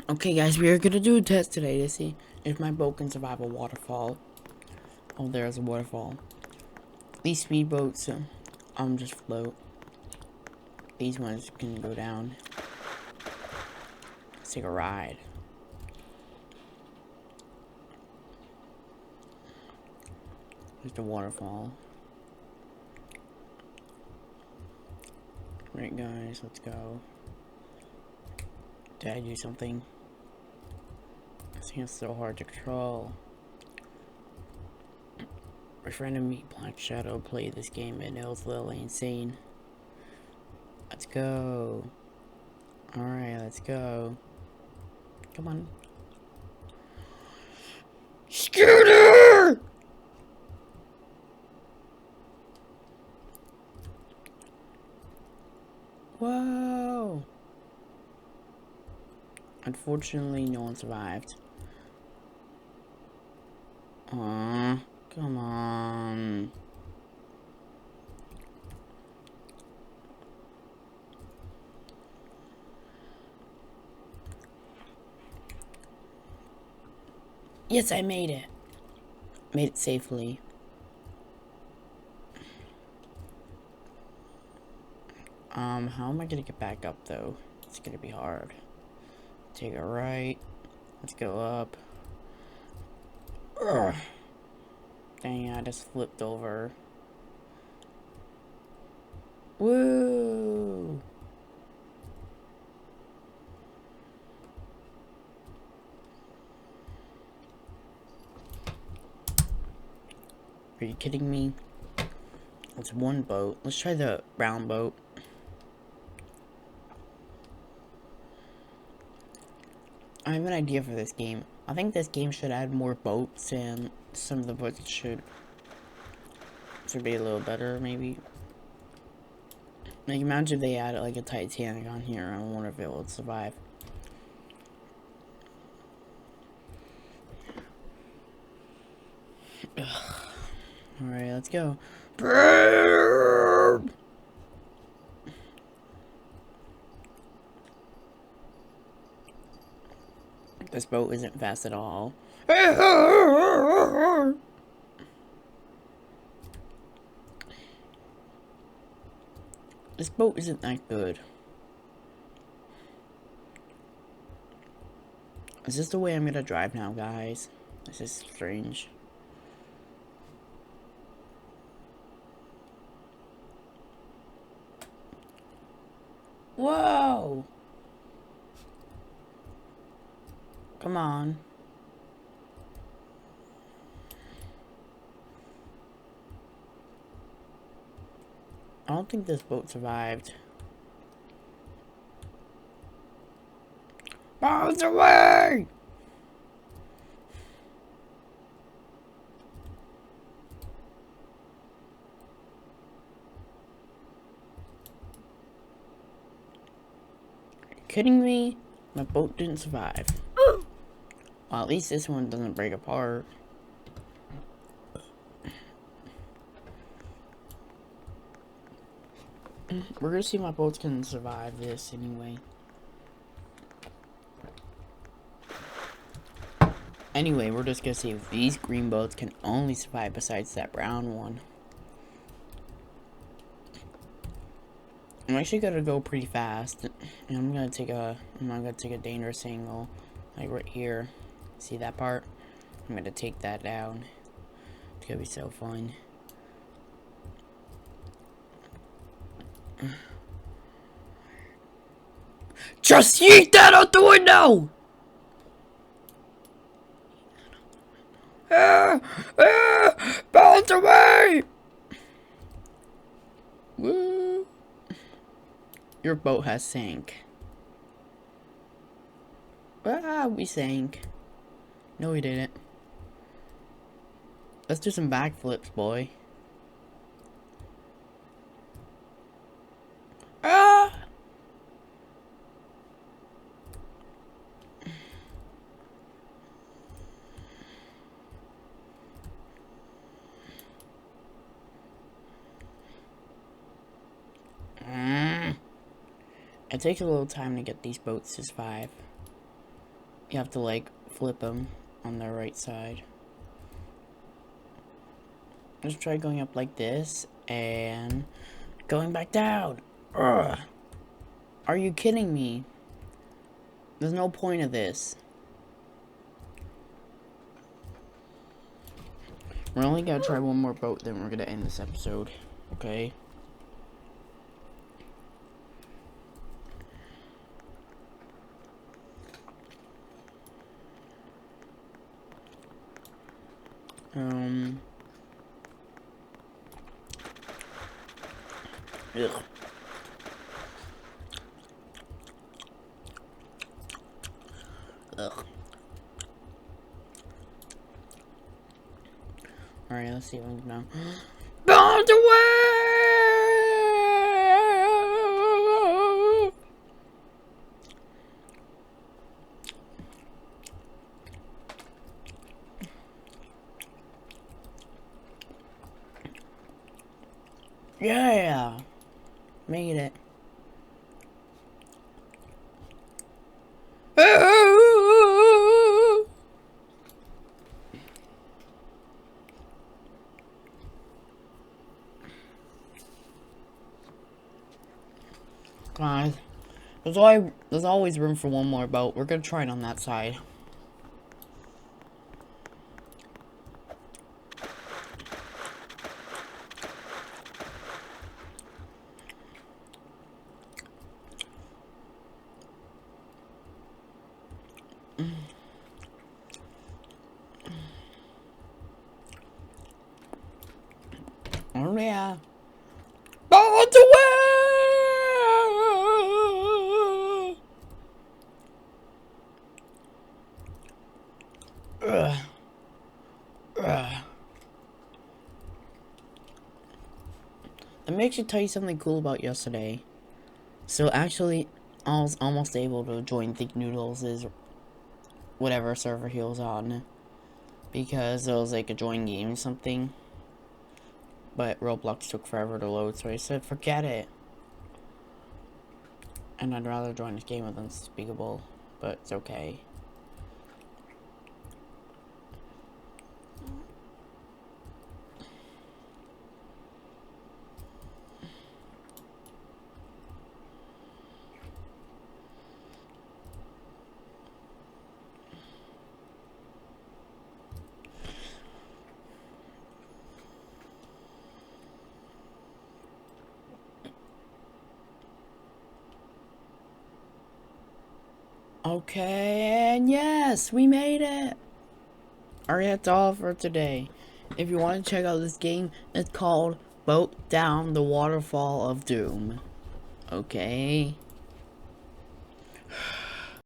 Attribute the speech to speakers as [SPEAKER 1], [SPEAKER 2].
[SPEAKER 1] Okay, guys, we are gonna do a test today to see if my boat can survive a waterfall. Oh, there's a waterfall. These speedboats, just float. These ones can go down. Let's take a ride. There's the waterfall. Right, guys, let's go. Did I do something? This thing is so hard to control. My friend and me, Black Shadow, played this game and it was literally insane. Let's go. Alright, let's go. Come on. Scooter! Whoa! Unfortunately, no one survived. Aww, come on. Yes, I made it. Made it safely. How am I gonna get back up though? It's gonna be hard. Take a right. Let's go up. Ugh. Dang, I just flipped over. Woo! Are you kidding me? It's one boat. Let's try the brown boat. I have an idea for this game. I think this game should add more boats, and some of the boats should be a little better, maybe. Like, imagine if they added like a Titanic on here. I wonder if it would survive. Alright, let's go. This boat isn't fast at all. This boat isn't that good. Is this the way I'm gonna drive now, guys? This is strange. Whoa! Come on. I don't think this boat survived. Bounce away! Are you kidding me? My boat didn't survive. Well, at least this one doesn't break apart. We're gonna see if my boats can survive this anyway. Anyway, we're just gonna see if these green boats can only survive besides that brown one. I'm actually gonna go pretty fast, and I'm not gonna take a dangerous angle, like right here. See that part? I'm gonna take that down. It's gonna be so fun. Just yeet that out the window! Bounce away! Woo! Your boat has sank. Ah, we sank. No, we didn't. Let's do some backflips, boy. Ah! It takes a little time to get these boats to survive. You have to like flip them on the right side. Let's try going up like this and going back down. Ugh. Are you kidding me? There's no point of this. We're only gonna try one more boat, then we're gonna end this episode. Okay? Ugh. Ugh. Alright, let's see if I can now. Bound away! Yeah! Made it. Guys, there's always room for one more boat. We're gonna try it on that side. Oh yeah. Boat away! Ugh. Ugh. Let me actually tell you something cool about yesterday. So actually, I was almost able to join Think Noodles' whatever server he was on. Because it was like a join game or something. But Roblox took forever to load, so I said, forget it. And I'd rather join this game with Unspeakable, but it's okay. Okay, and yes, we made it! Alright, that's all for today. If you want to check out this game, it's called Boat Down the Waterfall of Doom. Okay?